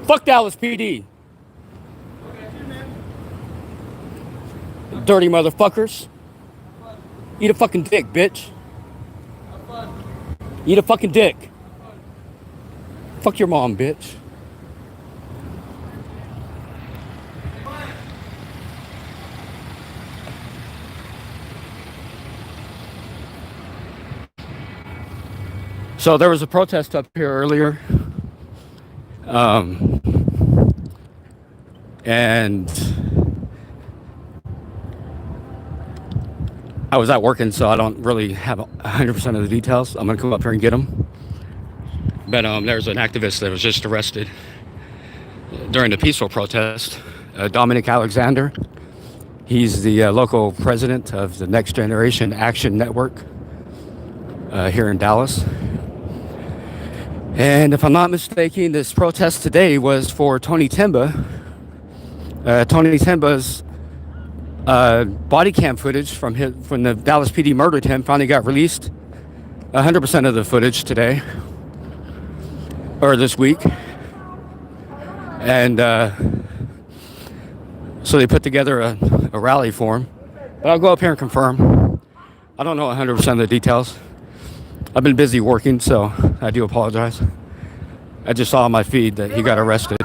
Fuck Dallas PD. Dirty motherfuckers. Eat a fucking dick, bitch. Eat a fucking dick. Fuck your mom, bitch. So there was a protest up here earlier. And I was out working, so I don't really have 100% of the details. I'm gonna come up here and get them. But there's an activist that was just arrested during the peaceful protest, Dominic Alexander. He's the local president of the Next Generation Action Network here in Dallas. And if I'm not mistaken, this protest today was for Tony Timba. Tony Timba's body cam footage from the Dallas PD murdered him finally got released. 100% of the footage today, or this week. And so they put together a rally for him. But I'll go up here and confirm. I don't know 100% of the details. I've been busy working, so I do apologize. I just saw on my feed that he got arrested.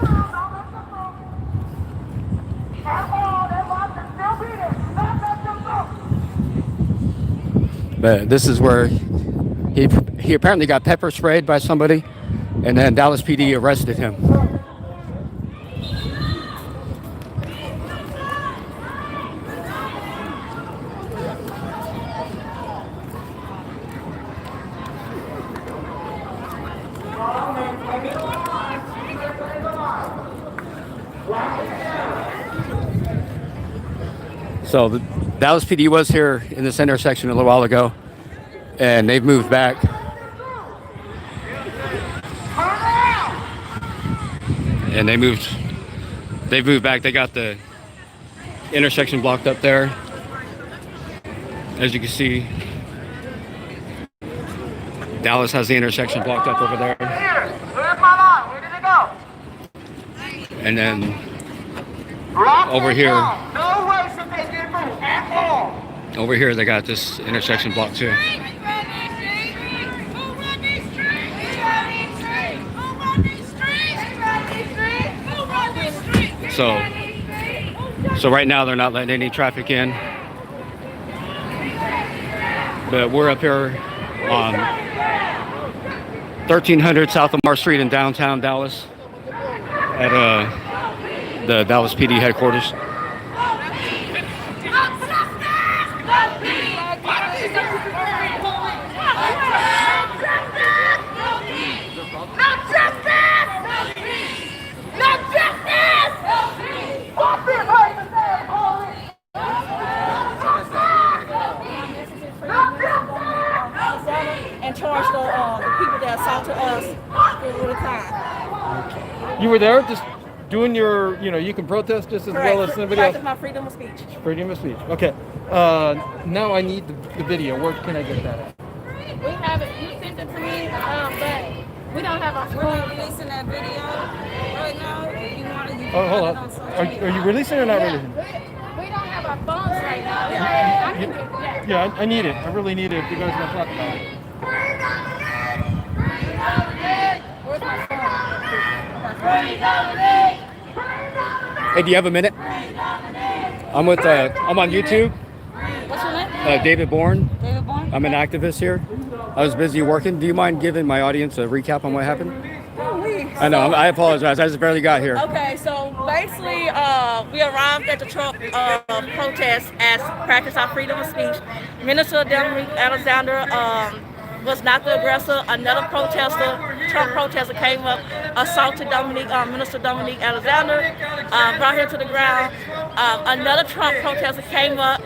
But this is where he apparently got pepper sprayed by somebody, and then Dallas PD arrested him. So the Dallas PD was here in this intersection a little while ago, and they've moved back. And they've moved back. They got the intersection blocked up there. As you can see, Dallas has the intersection blocked up over there. And then over here they got this intersection blocked too. So right now they're not letting any traffic in. But we're up here on 1300 South Lamar Street in downtown Dallas at the Dallas PD headquarters. And charge the people that assaulted us for the time. You were there just doing your, you can protest just as well as somebody else. Practice my freedom of speech. Freedom of speech. Okay. Now I need the video. Where can I get that at? We have it. You sent it to me, but we don't have our phone. We're releasing that video right now. You want to use hold on. Are you releasing or not releasing? We don't have our phones right now. I can get that. Yeah, I need it. I really need it if you guys want to talk about it. Where's my phone? Hey, do you have a minute? I'm on YouTube. What's your name? David Bourne. David Bourne? I'm an activist here. I was busy working. Do you mind giving my audience a recap on what happened? I know. I apologize. I just barely got here. Okay, so basically, we arrived at the Trump protest as practice our freedom of speech. Minister Dominic Alexander was not the aggressor. Another protester, Trump protester, came up, assaulted Minister Dominic Alexander, brought him to the ground. Another Trump protester came up,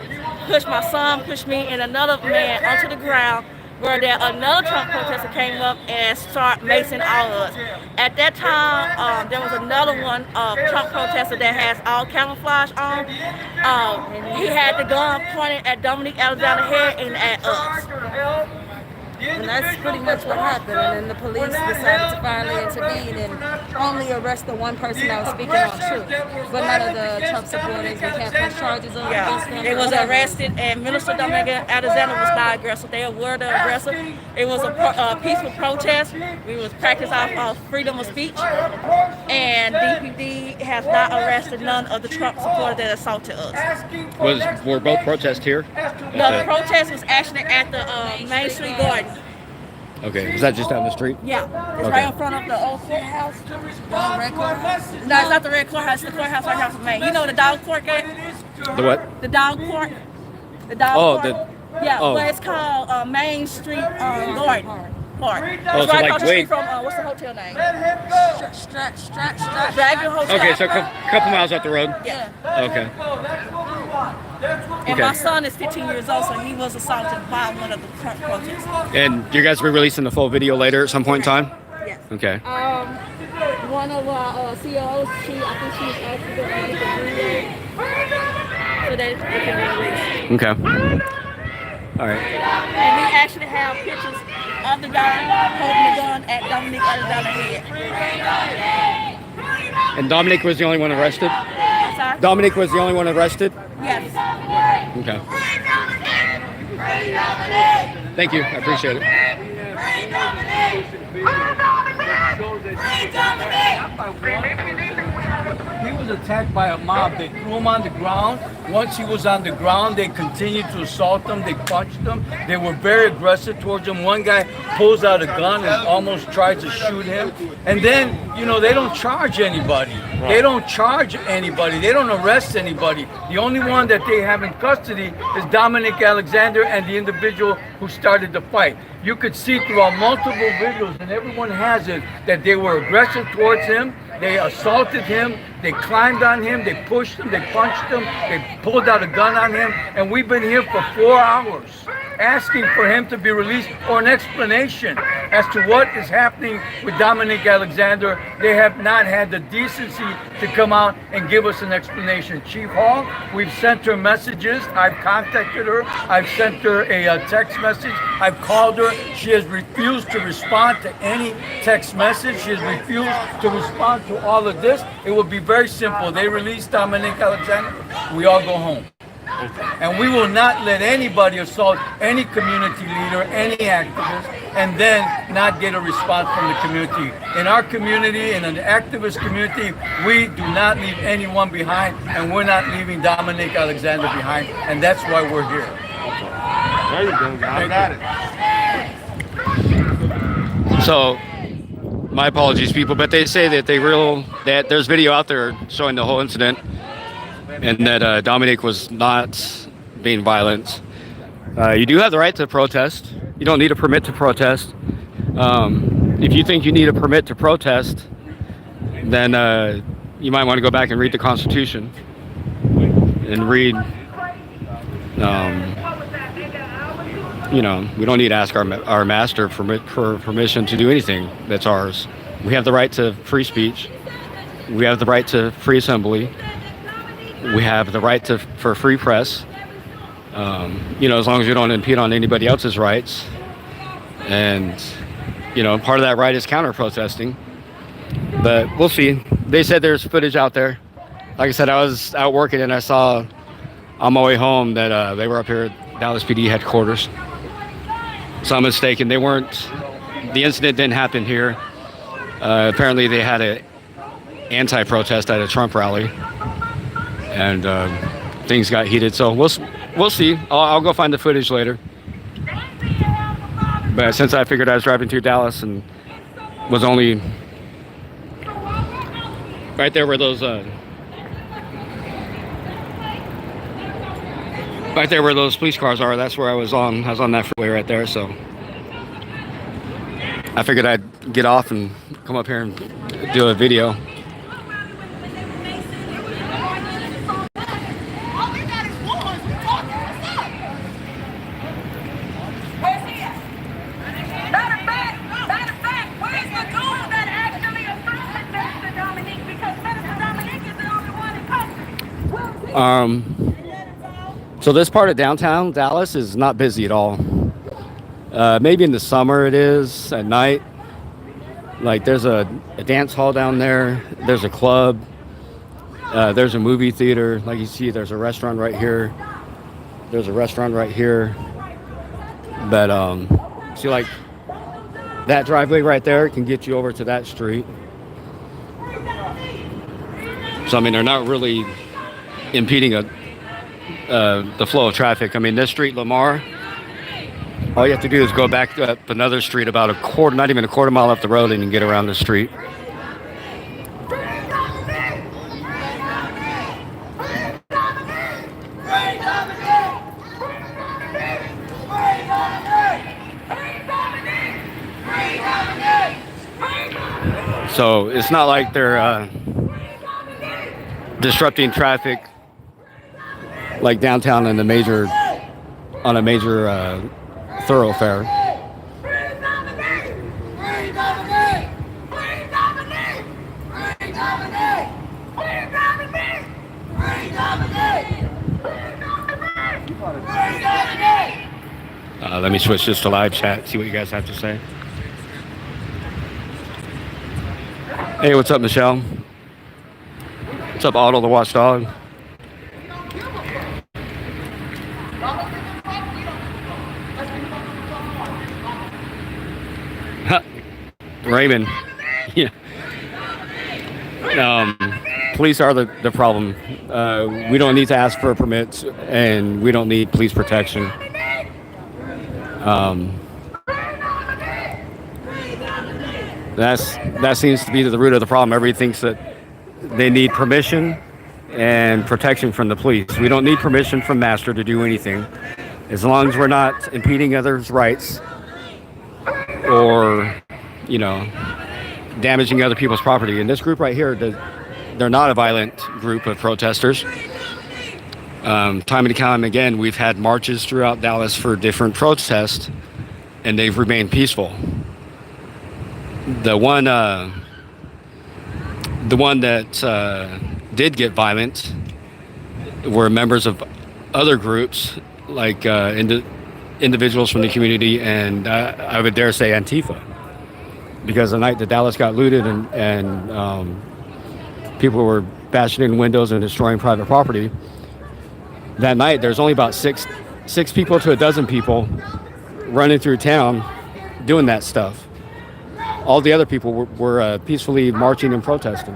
pushed my son, pushed me, and another man onto the ground. Where another Trump protester came up and started macing all of us. At that time, there was another one Trump protester that has all camouflage on. He had the gun pointed at Dominic Alexander's head and at us. And that's pretty much what happened. And then the police decided to finally intervene and only arrest the one person that was speaking on truth. But none of the Trump supporters, they can't press charges against them. They was arrested, and Minister Dominic Alexander was not aggressive. They were the aggressor. It was a peaceful protest. We was practicing our freedom of speech, and DPD has not arrested none of the Trump supporters that assaulted us. Were both protests here? No, the protest was actually at the Main Street Garden. Okay, is that just down the street? Yeah, it's Okay. right in front of the old courthouse. The red courthouse. No, it's not the red courthouse. It's the courthouse right here from Main. You know the dog court gate? The what? The dog court. The dog Oh, court. Yeah, oh. but it's called Main Street Garden Park. It's so right like across the street wait- from what's the hotel name? Strat. Dragon Hotel. Okay, so a couple miles up the road. Yeah. Okay. And Okay. my son is 15 years old, so he was assaulted by one of the protests. And you guys will be releasing the full video later at some point in time? Yes. Okay. One of our CEOs, I think she was asked to go on the video so that they can be released. Okay. All right. And we actually have pictures of the guy holding the gun at Dominic Alexander's head. And Dominic was the only one arrested? I'm sorry? Dominic was the only one arrested? Yes. Okay. Thank you. I appreciate it. He was attacked by a mob. They threw him on the ground. Once he was on the ground, they continued to assault him. They punched him. They were very aggressive towards him. One guy pulls out a gun and almost tries to shoot him. And then, they don't charge anybody. They don't charge anybody. They don't arrest anybody. The only one that they have in custody is Dominic Alexander and the individual who started the fight. You could see throughout multiple videos, and everyone has it, that they were aggressive towards him. They assaulted him, they climbed on him, they pushed him, they punched him, they pulled out a gun on him, and we've been here for 4 hours asking for him to be released or an explanation as to what is happening with Dominic Alexander. They have not had the decency to come out and give us an explanation. Chief Hall, we've sent her messages. I've contacted her. I've sent her a text message. I've called her. She has refused to respond to any text message. She has refused to respond to all of this. It will be very simple. They release Dominic Alexander. We all go home. And we will not let anybody assault any community leader, any activist, and then not get a response from the community. In our community, in an activist community, we do not leave anyone behind, and we're not leaving Dominic Alexander behind, and that's why we're here. There you go. I got it. So, my apologies, people, but they say that that there's video out there showing the whole incident, and that Dominic was not being violent. You do have the right to protest. You don't need a permit to protest. If you think you need a permit to protest, then you might want to go back and read the Constitution and read. We don't need to ask our master for permission to do anything that's ours. We have the right to free speech. We have the right to free assembly. We have the right for free press. As long as you don't impede on anybody else's rights. And, part of that right is counter-protesting. But we'll see. They said there's footage out there. Like I said, I was out working and I saw on my way home that they were up here at Dallas PD headquarters. So I'm mistaken. The incident didn't happen here. Apparently they had an anti-protest at a Trump rally. And things got heated. So we'll see. I'll go find the footage later. But since I figured I was driving through Dallas and was only right there where those police cars are, that's where I was on. I was on that freeway right there. So I figured I'd get off and come up here and do a video. So this part of downtown Dallas is not busy at all. Maybe in the summer it is at night. Like there's a dance hall down there. There's a club. There's a movie theater. Like you see, there's a restaurant right here. There's a restaurant right here. But see, like that driveway right there can get you over to that street. So I mean, they're not really impeding the flow of traffic. I mean, this street, Lamar, all you have to do is go back up another street about not even a quarter mile up the road, and you can get around the street. So it's not like they're disrupting traffic like downtown on a major thoroughfare. Let me switch this to live chat, see what you guys have to say. Hey, what's up, Michelle? What's up, Otto the Watchdog? Raymond. Yeah. Police are the problem. We don't need to ask for permits, and we don't need police protection. That seems to be the root of the problem. Everybody thinks that they need permission and protection from the police. We don't need permission from Master to do anything, as long as we're not impeding others' rights or, damaging other people's property. And this group right here, they're not a violent group of protesters. Time and time again, we've had marches throughout Dallas for different protests, and they've remained peaceful. The one that did get violent were members of other groups, like individuals from the community, and I would dare say Antifa, because the night that Dallas got looted and people were bashing in windows and destroying private property, that night there's only about six people to a dozen people running through town doing that stuff. All the other people were peacefully marching and protesting.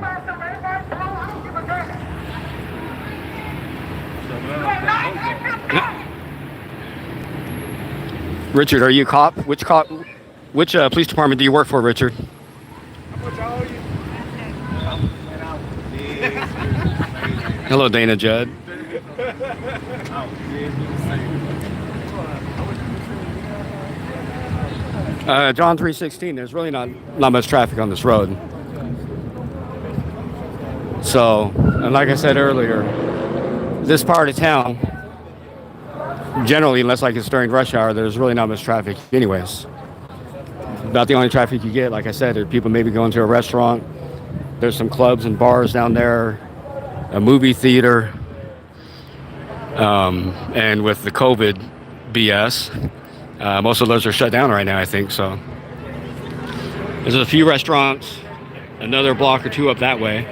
Richard, are you a cop? Which police department do you work for, Richard? Hello, Dana Judd. John 3:16. There's really not much traffic on this road. So, and like I said earlier, this part of town, generally, unless like it's during rush hour, there's really not much traffic anyways. About the only traffic you get, like I said, are people maybe going to a restaurant. There's some clubs and bars down there, a movie theater, and with the COVID BS, most of those are shut down right now, I think. So there's a few restaurants, another block or two up that way,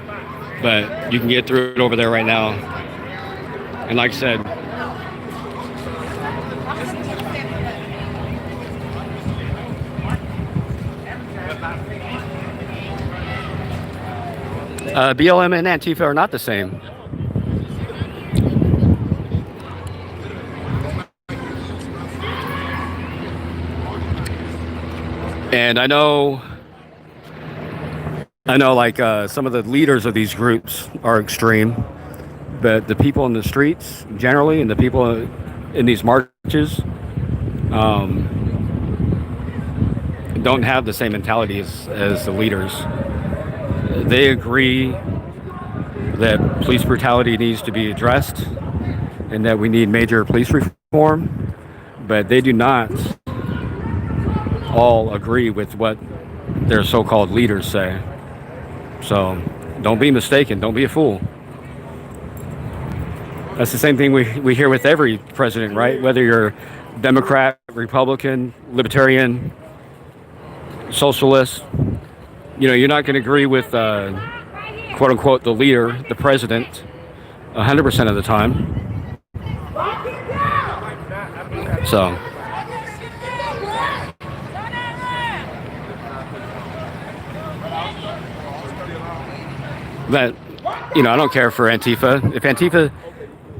but you can get through it over there right now. And like I said, BLM and Antifa are not the same. And I know like some of the leaders of these groups are extreme, but the people in the streets generally and the people in these marches don't have the same mentality as the leaders. They agree that police brutality needs to be addressed and that we need major police reform, but they do not all agree with what their so-called leaders say. So don't be mistaken. Don't be a fool. That's the same thing we hear with every president, right? Whether you're Democrat, Republican, Libertarian, Socialist. You're not going to agree with, quote unquote, the leader, the president, 100% of the time. So, but, I don't care for Antifa.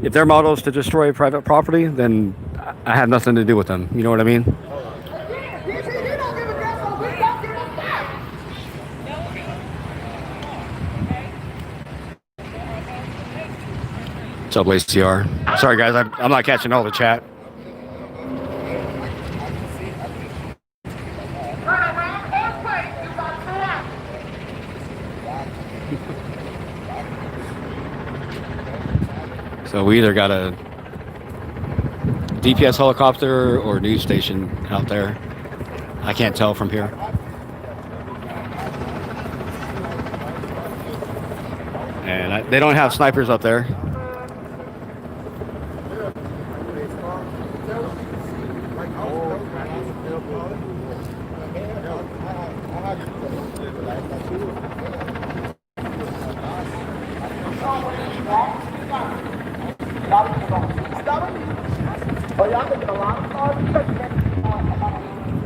If their model is to destroy private property, then I have nothing to do with them. You know what I mean? What's up, ACR? Sorry, guys, I'm not catching all the chat. So we either got a DPS helicopter or news station out there. I can't tell from here. And they don't have snipers up there.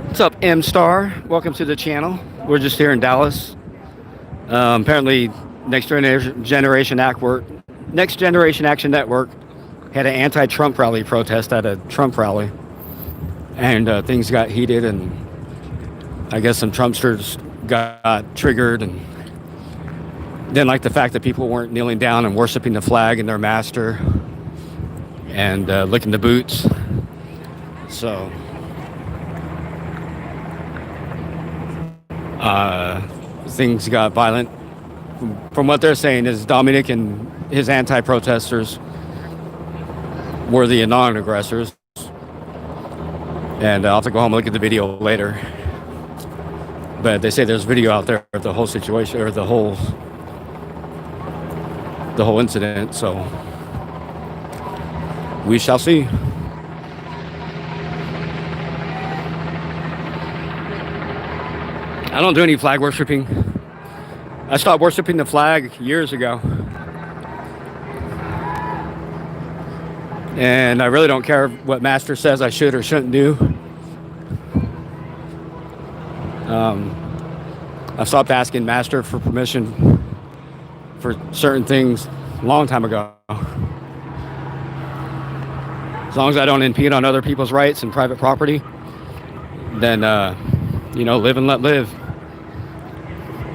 What's up, M Star? Welcome to the channel. We're just here in Dallas. Apparently, Next Generation Action Network had an anti-Trump rally protest at a Trump rally, and things got heated, and I guess some Trumpsters got triggered and didn't like the fact that people weren't kneeling down and worshiping the flag and their master and licking the boots. So things got violent. From what they're saying is Dominic and his anti-protesters were the non-aggressors. And I'll have to go home and look at the video later. But they say there's video out there of the whole situation, or the whole incident. So we shall see. I don't do any flag worshiping. I stopped worshiping the flag years ago. And I really don't care what Master says I should or shouldn't do. I stopped asking Master for permission for certain things a long time ago. As long as I don't impede on other people's rights and private property, then, live and let live.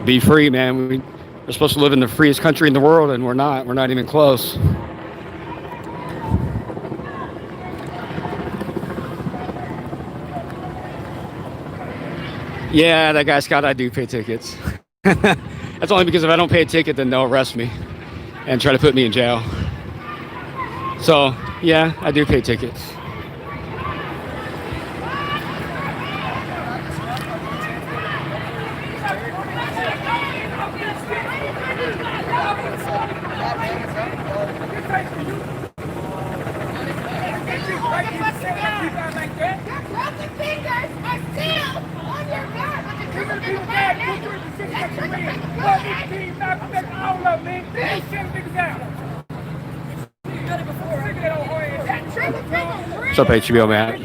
Be free, man. We're supposed to live in the freest country in the world, and we're not. We're not even close. Yeah, that guy Scott, I do pay tickets. That's only because if I don't pay a ticket, then they'll arrest me and try to put me in jail. So, yeah, I do pay tickets. What's up, HBO Matt?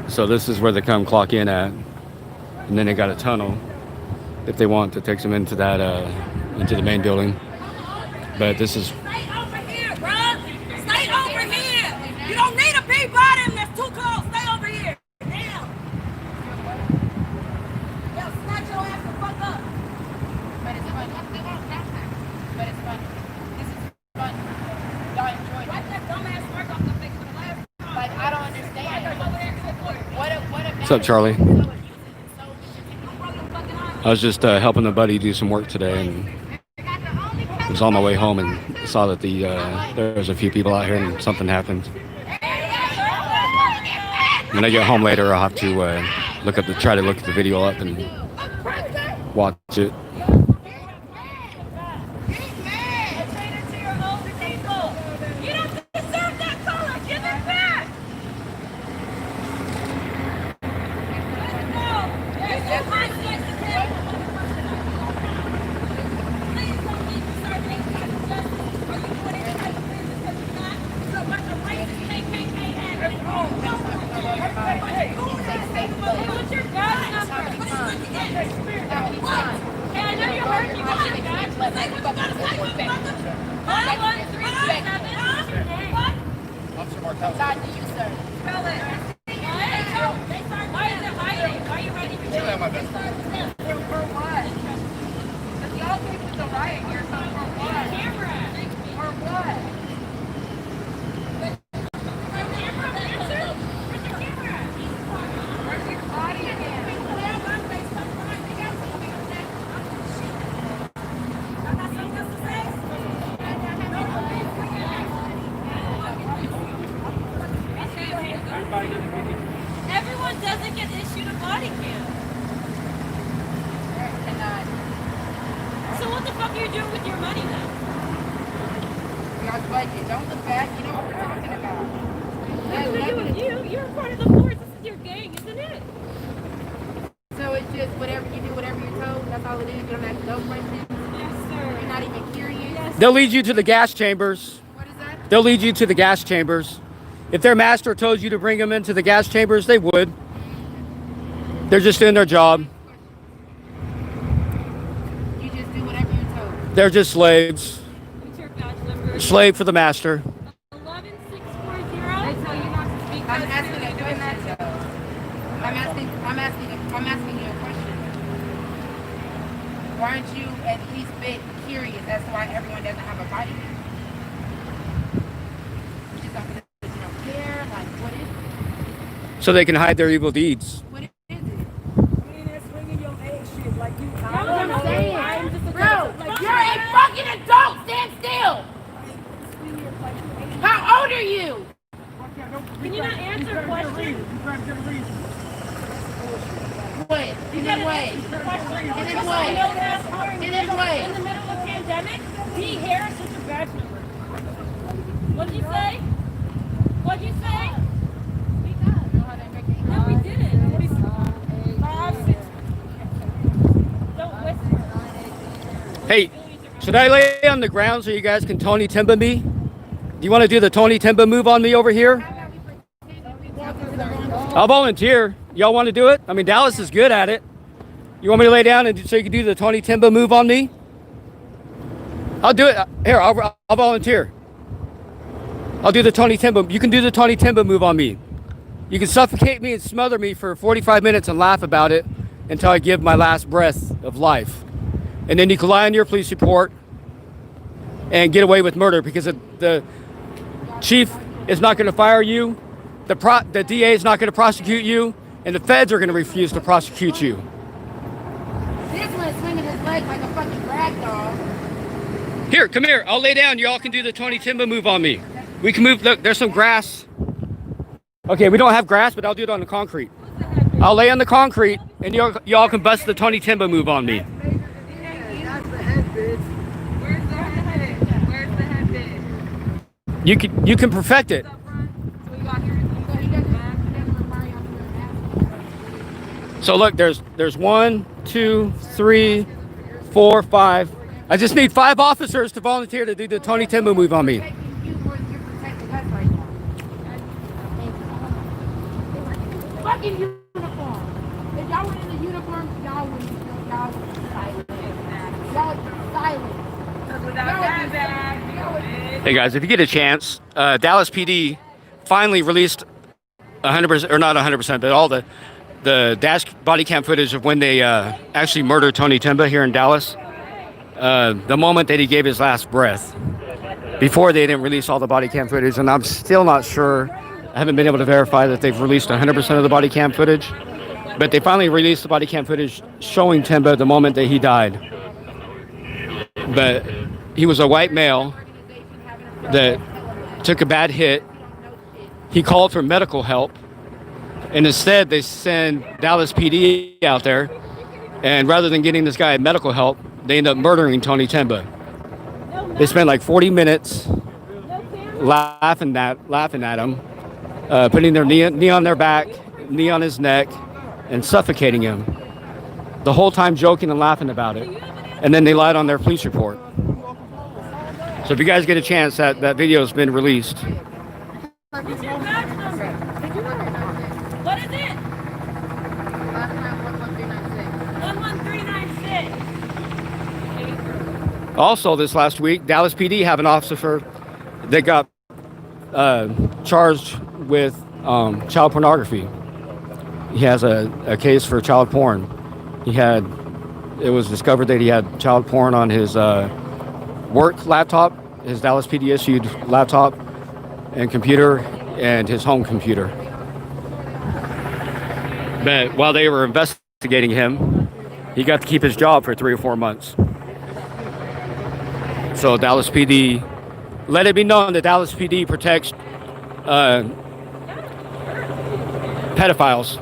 So this is where they come clock in at, and then they got a tunnel if they want that takes them into that into the main building. But this is. Stay over here, bro. Stay over here. You don't need a big bottom. That's too close. Stay over here. Damn. Yo, snatch your ass the fuck up. But it's fun. They won't that time. But it's fun. This is fun. Y'all enjoy it. Wipe that dumbass work off the face for the last time. Like, I don't understand. What's up, Charlie? I was just helping a buddy do some work today, and was on my way home and saw that there was a few people out here and something happened. When I get home later, I'll have to try to look at the video up and watch it. Everyone doesn't get issued a body cam. So what the fuck are you doing with your money then? God's budget. Don't look back. You know what we're talking about. You're part of the force. This is your gang, isn't it? So it's just whatever you do, whatever you're told. That's all it is. You don't ask no questions. Yes, sir. You're not even curious. Yes. They'll lead you to the gas chambers. What is that? They'll lead you to the gas chambers. If their master told you to bring them into the gas chambers, they would. They're just doing their job. You just do whatever you're told. They're just slaves. What's your badge number? Slave for the master. 11640. They tell you not to speak. I'm asking a question. I'm asking you a question. Why aren't you at least a bit curious as to why everyone doesn't have a body cam? You just don't, you don't care. Like, what is it? So they can hide their evil deeds. What is it? I'm saying. Bro, you're a fucking adult. Stand still. How old are you? Can you not answer questions? What? In what way? In what? In what? In the middle of a pandemic, D. Harris is your badge number. What'd you say? What'd you say? No, we didn't. 5, 6. Don't whisper. Hey, should I lay on the ground so you guys can Tony Timba me? Do you want to do the Tony Timba move on me over here? I'll volunteer. Y'all want to do it? I mean, Dallas is good at it. You want me to lay down and so you can do the Tony Timba move on me? I'll do it. Here, I'll volunteer. I'll do the Tony Timba. You can do the Tony Timba move on me. You can suffocate me and smother me for 45 minutes and laugh about it until I give my last breath of life. And then you can lie on your police report and get away with murder because the chief is not going to fire you, the DA is not going to prosecute you, and the feds are going to refuse to prosecute you. This one's swinging his legs like a fucking rag doll. Here, come here. I'll lay down. Y'all can do the Tony Timba move on me. We can move. Look, there's some grass. Okay, we don't have grass, but I'll do it on the concrete. I'll lay on the concrete, and y'all can bust the Tony Timba move on me. You can perfect it. So look, there's 1, 2, 3, 4, 5. I just need 5 officers to volunteer to do the Tony Timba move on me. Fucking uniform. If y'all were in the uniform, y'all would be silent. Y'all silent. Hey guys, if you get a chance, Dallas PD finally released 100%, or not 100%, but all the dash body cam footage of when they actually murdered Tony Timba here in Dallas. The moment that he gave his last breath. Before they didn't release all the body cam footage, and I'm still not sure. I haven't been able to verify that they've released 100% of the body cam footage, but they finally released the body cam footage showing Timba the moment that he died. But he was a white male that took a bad hit. He called for medical help, and instead they send Dallas PD out there, and rather than getting this guy medical help, they end up murdering Tony Timba. They spent like 40 minutes laughing at him, putting their knee on their back, knee on his neck, and suffocating him. The whole time joking and laughing about it. And then they lied on their police report. So if you guys get a chance, that video has been released. What's your badge number? What is it? 11396. Also, this last week, Dallas PD have an officer that got charged with child pornography. He has a case for child porn. It was discovered that he had child porn on his work laptop, his Dallas PD issued laptop and computer, and his home computer. But while they were investigating him, he got to keep his job for 3 or 4 months. So Dallas PD, let it be known that Dallas PD protects pedophiles.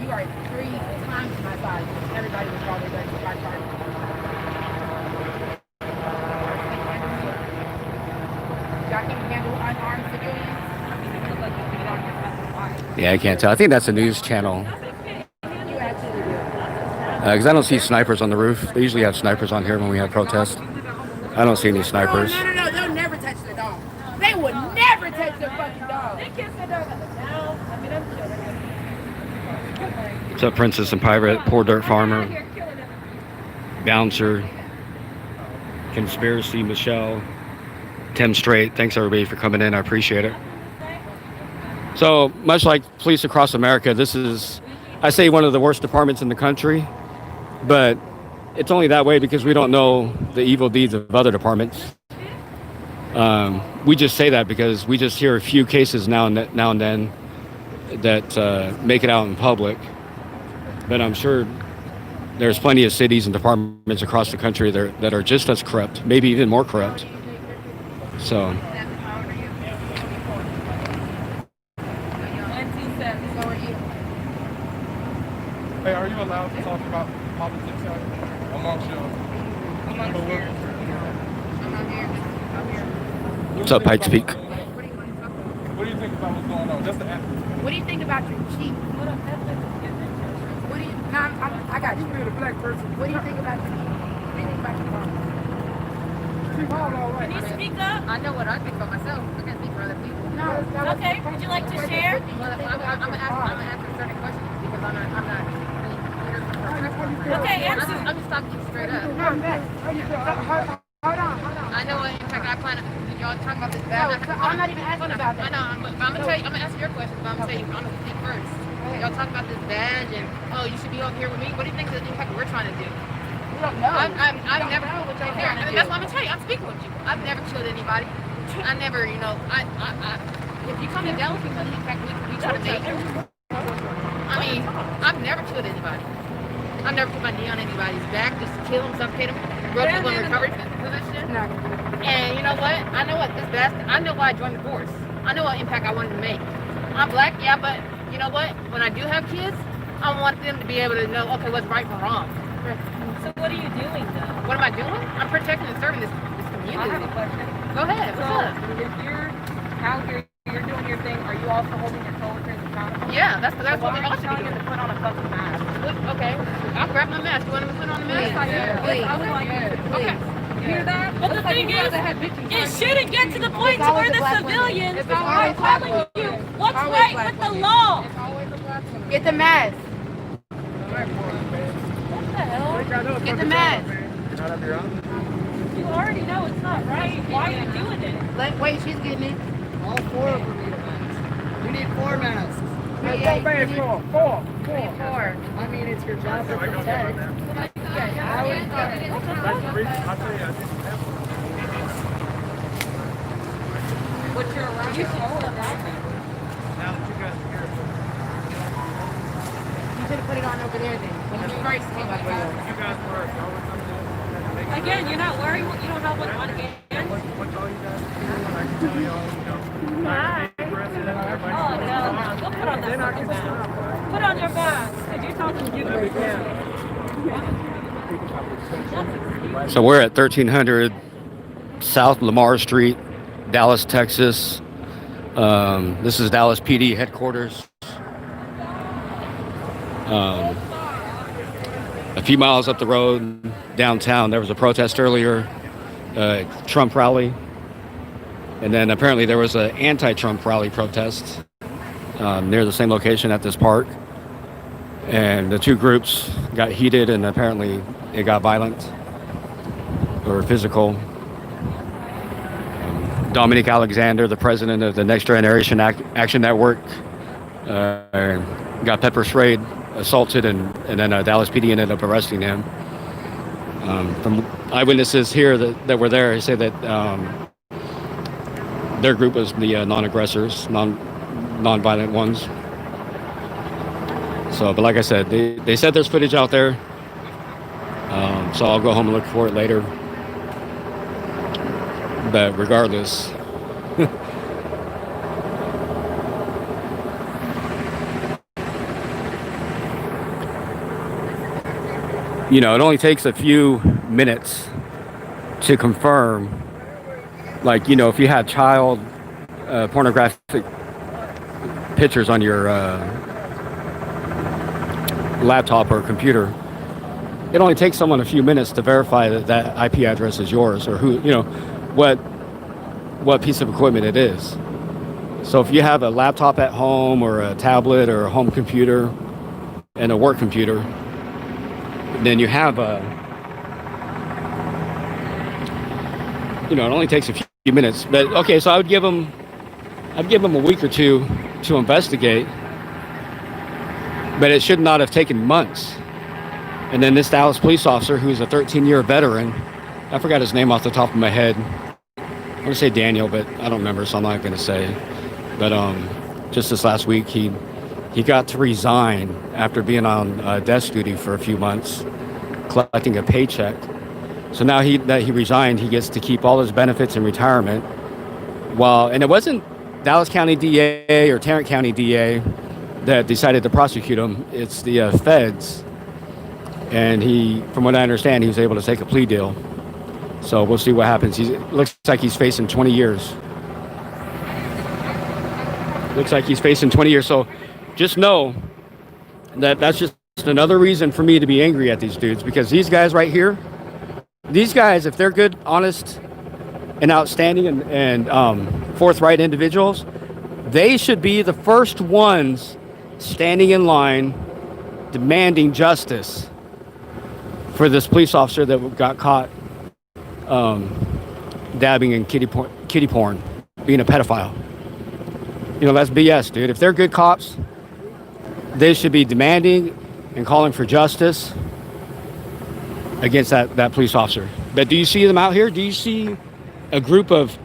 You are 3 times my size. Everybody was probably going to my car. Y'all can handle unarmed civilians? Yeah, I can't tell. I think that's a news channel. Because I don't see snipers on the roof. They usually have snipers on here when we have protests. I don't see any snipers. No, they'll never touch the dog. They would never touch the fucking dog. What's up, Princess and Pirate, Poor Dirt Farmer, Bouncer, Conspiracy, Michelle, Tim Strait. Thanks everybody for coming in. I appreciate it. So much like police across America, this is, I say, one of the worst departments in the country, but it's only that way because we don't know the evil deeds of other departments. We just say that because we just hear a few cases now and then that make it out in public. But I'm sure there's plenty of cities and departments across the country that are just as corrupt, maybe even more corrupt. So. Hey, are you allowed to talk about politics amongst your coworkers? What's up, Pikes Peak? What do you think about what's going on? Just to ask. What do you think about your chief? What do you? I got you. Being a black person. What do you think about your chief? What do you think about your mom? Chief Hall, all right. Can you speak up? I know what I think about myself. I can't speak for other people. No. Okay, would you like to share? Well, I'm gonna answer certain questions because I'm not really Okay, answer. I'm just talking straight up. Hold on. I know what impact I plan. Y'all talking about this bad. I'm not even asking about that. I know. I'm gonna tell you. I'm gonna answer your question, but I'm gonna tell you. I'm gonna speak first. Y'all talk about this badge and you should be over here with me. What do you think is the impact we're trying to do? We don't know. I've never. know what y'all trying to do. That's what I'm gonna tell you. I'm speaking with you. I've never killed anybody. I never, if you come to Dallas because of the impact we try to make. I mean, I've never killed anybody. I've never put my knee on anybody's back just to kill them, suffocate them, rub people in recovery position. No. And you know what? I know what this best. I know why I joined the force. I know what impact I wanted to make. I'm black, yeah, but you know what? When I do have kids, I want them to be able to know, okay, what's right from wrong. So what are you doing though? What am I doing? I'm protecting and serving this community. I have a question. Go ahead. What's up? If you're out here, you're doing your thing, are you also holding your coworkers accountable? Yeah, that's what Why we are all you should telling be them doing. to put on a fucking mask? Okay, I'll grab my mask. You want me to put on a mask? Please. I would like you to Okay. You hear that? But the thing is, it shouldn't get to the point to where the civilians are telling you what's right with the law. Get the mask. What the hell? Get the mask. You already know it's not right. Why are you doing it? Wait, she's getting it. All 4 of them need a mask. We need 4 masks. I mean, it's your job to protect. But you're around your phone. You should have put it on over there then. When you first came up with Again, you're not worried. You don't have one on again. Oh no! Go put on that fucking mask. Put on your mask. Cause you're talking to you. So we're at 1300 South Lamar Street, Dallas, Texas. This is Dallas PD headquarters. A few miles up the road, downtown, there was a protest earlier, Trump rally. And then apparently there was an anti-Trump rally protest near the same location at this park. And the two groups got heated and apparently it got violent or physical. Dominic Alexander, the president of the Next Generation Action Network, got pepper sprayed, assaulted, and then Dallas PD ended up arresting him. From eyewitnesses here that were there, they say that their group was the non-aggressors, non-violent ones. So, but like I said, they said there's footage out there. So I'll go home and look for it later. But regardless, you know, it only takes a few minutes to confirm, like, you know, if you have child pornographic pictures on your laptop or computer, it only takes someone a few minutes to verify that that IP address is yours, or who, you know, what piece of equipment it is. So if you have a laptop at home or a tablet or a home computer and a work computer, then you have a, you know, it only takes a few minutes. But okay, so I'd give them a week or two to investigate, but it should not have taken months. And then this Dallas police officer, who's a 13-year veteran, I forgot his name off the top of my head. I'm gonna say Daniel, but I don't remember, so I'm not gonna say. But just this last week, he got to resign after being on desk duty for a few months, collecting a paycheck. So now that he resigned, he gets to keep all his benefits in retirement. And it wasn't Dallas County DA or Tarrant County DA that decided to prosecute him. It's the feds. And from what I understand, he was able to take a plea deal. So we'll see what happens. Looks like he's facing 20 years. So just know that that's just another reason for me to be angry at these dudes, because these guys right here, these guys, if they're good, honest, and outstanding and forthright individuals, they should be the first ones standing in line demanding justice for this police officer that got caught dabbing in kitty porn, being a pedophile. You know, that's BS, dude. If they're good cops, they should be demanding and calling for justice against that police officer. But do you see them out here? Do you see a group of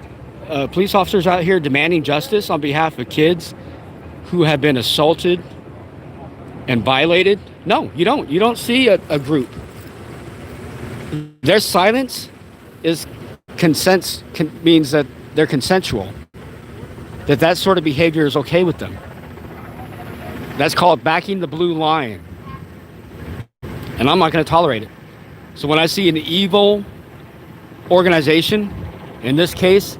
police officers out here demanding justice on behalf of kids who have been assaulted and violated? No, you don't. You don't see a group. Their silence means that they're consensual. That sort of behavior is okay with them. That's called backing the blue line. And I'm not going to tolerate it. So when I see an evil organization, in this case,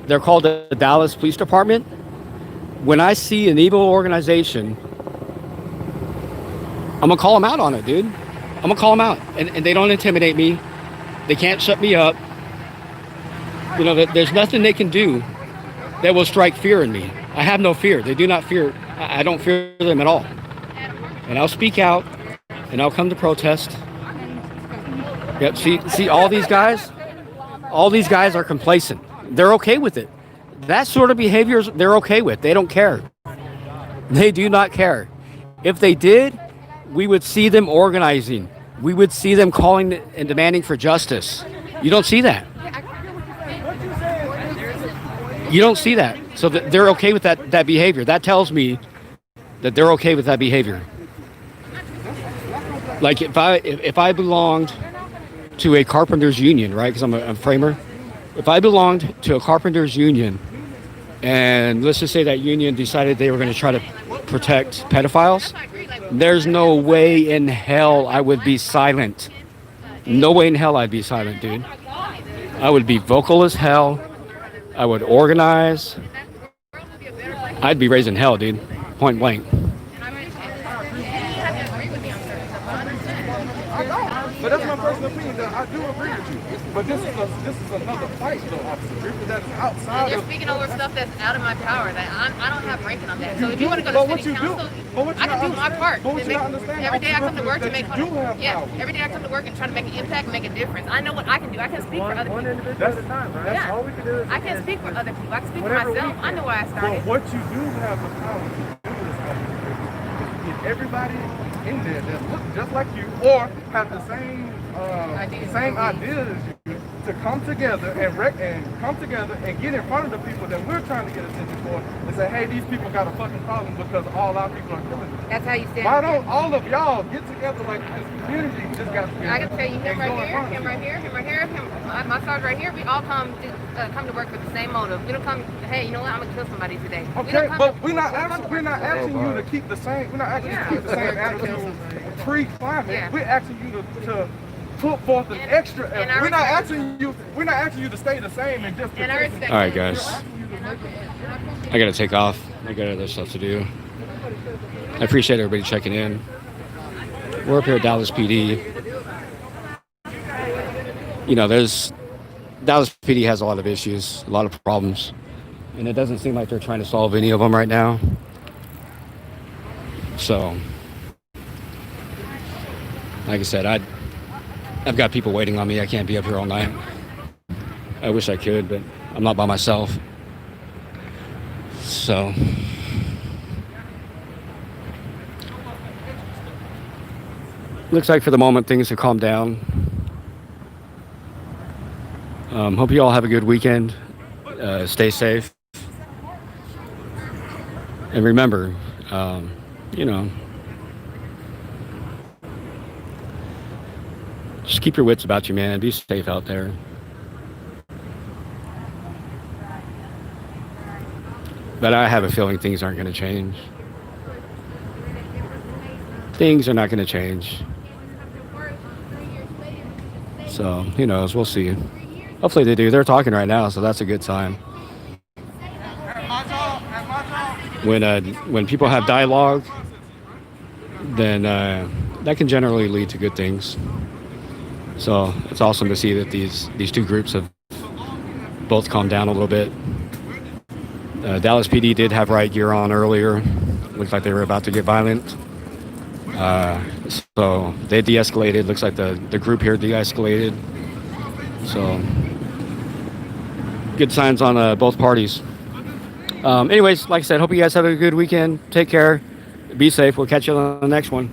they're called the Dallas Police Department. When I see an evil organization, I'm going to call them out on it, dude. I'm going to call them out. And they don't intimidate me. They can't shut me up. You know, there's nothing they can do that will strike fear in me. I have no fear. They do not fear. I don't fear them at all. And I'll speak out, and I'll come to protest. Yep. See, all these guys are complacent. They're okay with it. That sort of behavior, they're okay with. They don't care. They do not care. If they did, we would see them organizing. We would see them calling and demanding for justice. You don't see that. You don't see that. So they're okay with that behavior. That tells me that they're okay with that behavior. Like if I belonged to a carpenters union, right? Because I'm a framer. If I belonged to a carpenters union, and let's just say that union decided they were going to try to protect pedophiles, there's no way in hell I would be silent. No way in hell I'd be silent, dude. I would be vocal as hell. I would organize. I'd be raising hell, dude. Point blank. But that's my personal opinion. That I do agree with you. But this is another fight, though, officer. That is outside You're of. speaking over stuff that's out of my power. That I don't have ranking on that. So if you want to go to city council, I can do my part. But what And you make- not understand, every day I come to work to that make you do have power. every day I come to work and try to make an impact and make a difference. I know what I can do. I can speak for other people. That's Yeah. all we can do. I can't speak for other people. I can speak for Whatever we myself. I know why I But started. what you do have the power to do is get everybody in there that look just like you or have the same ideas as you to come together and come together and get in front of the people that we're trying to get attention for and say, hey, these people got a fucking problem because all our people are killing them. That's how you stand. Why don't all of y'all get together like this community just got together? I can tell you him and right go in here, front of him right people? here, him right here, my sarge right here. We all come to work with the same motive. We don't come, hey, you know what? I'm gonna kill somebody today. We Okay, don't come but to- we're not asking you to keep the same. We're not asking you to keep the same attitude pre-climate. Yeah. We're asking you to put forth an extra and effort. I We're not respect asking you. We're not asking you to stay the same and just. And I respect All right, that. guys. I gotta take off. I got other stuff to do. I appreciate everybody checking in. We're up here at Dallas PD. You know, Dallas PD has a lot of issues, a lot of problems, and it doesn't seem like they're trying to solve any of them right now. So, like I said, I've got people waiting on me. I can't be up here all night. I wish I could, but I'm not by myself. So, looks like for the moment things have calmed down. Hope you all have a good weekend. Stay safe. And remember, you know, just keep your wits about you, man. Be safe out there. But I have a feeling things aren't going to change. Things are not going to change. So, who knows? We'll see. Hopefully they do. They're talking right now, so that's a good sign. When people have dialogue, then that can generally lead to good things. So it's awesome to see that these two groups have both calmed down a little bit. Dallas PD did have riot gear on earlier. Looked like they were about to get violent. So they de-escalated. Looks like the group here de-escalated. So good signs on both parties. Anyways, like I said, hope you guys have a good weekend. Take care. Be safe. We'll catch you on the next one.